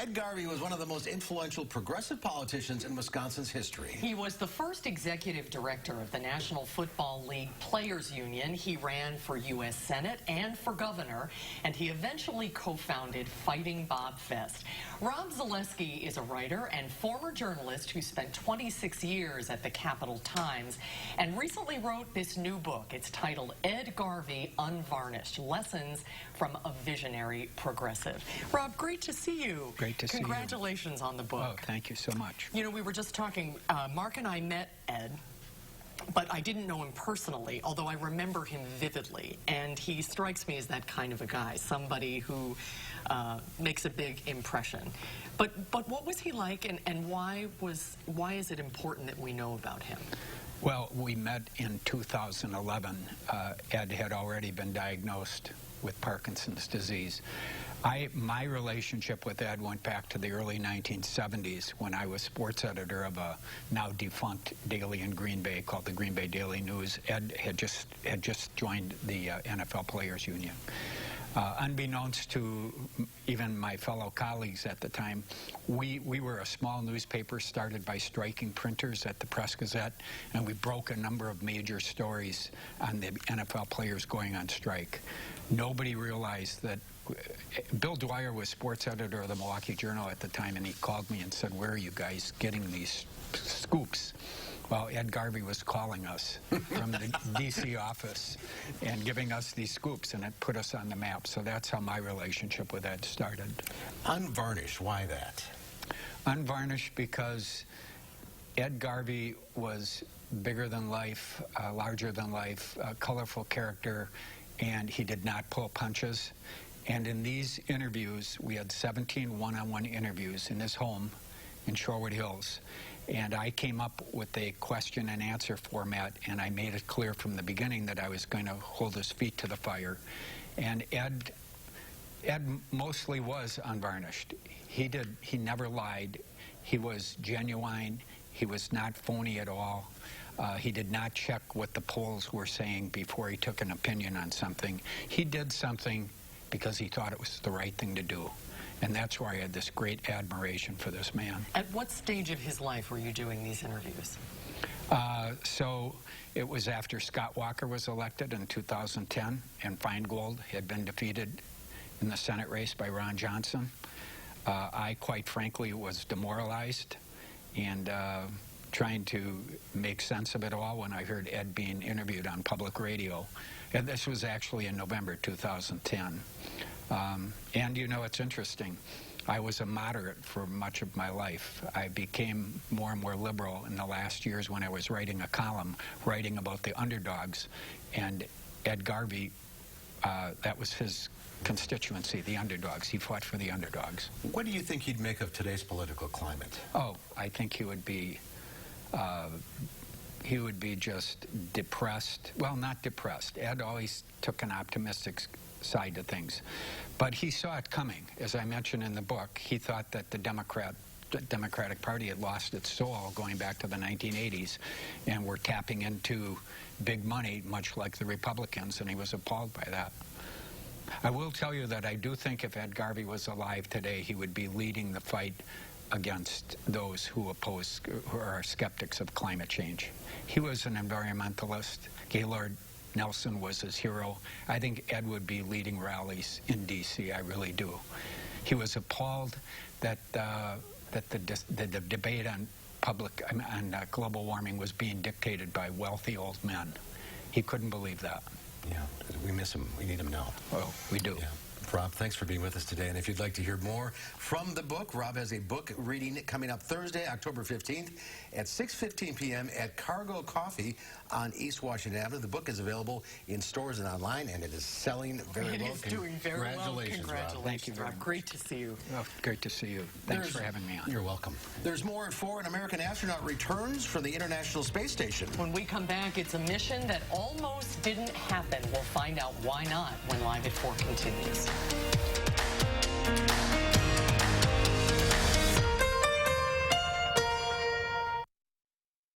Ed Garvey was one of the most influential progressive politicians in Wisconsin's history. He was the first executive director of the National Football League Players Union. He ran for U.S. Senate and for governor, and he eventually co-founded Fighting Bob Fest. Rob Zaleski is a writer and former journalist who spent 26 years at the Capital Times and recently wrote this new book. It's titled Ed Garvey, Unvarnished, Lessons from a Visionary Progressive. Rob, great to see you. Great to see you. Congratulations on the book. Oh, thank you so much. You know, we were just talking, Mark and I met Ed, but I didn't know him personally, although I remember him vividly. And he strikes me as that kind of a guy, somebody who makes a big impression. But what was he like, and why is it important that we know about him? Well, we met in 2011. Ed had already been diagnosed with Parkinson's disease. My relationship with Ed went back to the early 1970s when I was sports editor of a now defunct daily in Green Bay called the Green Bay Daily News. Ed had just joined the NFL Players Union. Unbeknownst to even my fellow colleagues at the time, we were a small newspaper started by striking printers at the Press-Gazette, and we broke a number of major stories on the NFL players going on strike. Nobody realized that Bill Dwyer was sports editor of the Milwaukee Journal at the time, and he called me and said, "Where are you guys getting these scoops?" Well, Ed Garvey was calling us from the D.C. office and giving us these scoops, and it put us on the map. So that's how my relationship with Ed started. Unvarnished, why that? Unvarnished because Ed Garvey was bigger than life, larger than life, a colorful character, and he did not pull punches. And in these interviews, we had 17 one-on-one interviews in his home in Shorewood Hills. And I came up with a question and answer format, and I made it clear from the beginning that I was going to hold his feet to the fire. And Ed mostly was unvarnished. He never lied. He was genuine. He was not phony at all. He did not check what the polls were saying before he took an opinion on something. He did something because he thought it was the right thing to do. And that's why I had this great admiration for this man. At what stage of his life were you doing these interviews? So it was after Scott Walker was elected in 2010, and Feingold had been defeated in the Senate race by Ron Johnson. I, quite frankly, was demoralized and trying to make sense of it all when I heard Ed being interviewed on public radio. And this was actually in November 2010. And, you know, it's interesting. I was a moderate for much of my life. I became more and more liberal in the last years when I was writing a column, writing about the underdogs. And Ed Garvey, that was his constituency, the underdogs. He fought for the underdogs. What do you think he'd make of today's political climate? Oh, I think he would be just depressed. Well, not depressed. Ed always took an optimistic side to things. But he saw it coming. As I mentioned in the book, he thought that the Democratic Party had lost its soul going back to the 1980s and were tapping into big money, much like the Republicans, and he was appalled by that. I will tell you that I do think if Ed Garvey was alive today, he would be leading the fight against those who are skeptics of climate change. He was an environmentalist. Gaylord Nelson was his hero. I think Ed would be leading rallies in D.C., I really do. He was appalled that the debate on global warming was being dictated by wealthy old men. He couldn't believe that. Yeah, we miss him. We need him now. Oh, we do. Yeah. Rob, thanks for being with us today. And if you'd like to hear more from the book, Rob has a book reading coming up Thursday, October 15th at 6:15 p.m. at Cargo Coffee on East Washington Avenue. The book is available in stores and online, and it is selling very well. It is doing very well. Congratulations, Rob. Thank you very much. Great to see you. Oh, great to see you. Thanks for having me on. You're welcome. There's more at 4. An American astronaut returns from the International Space Station. When we come back, it's a mission that almost didn't happen. We'll find out why not when Live at 4 continues.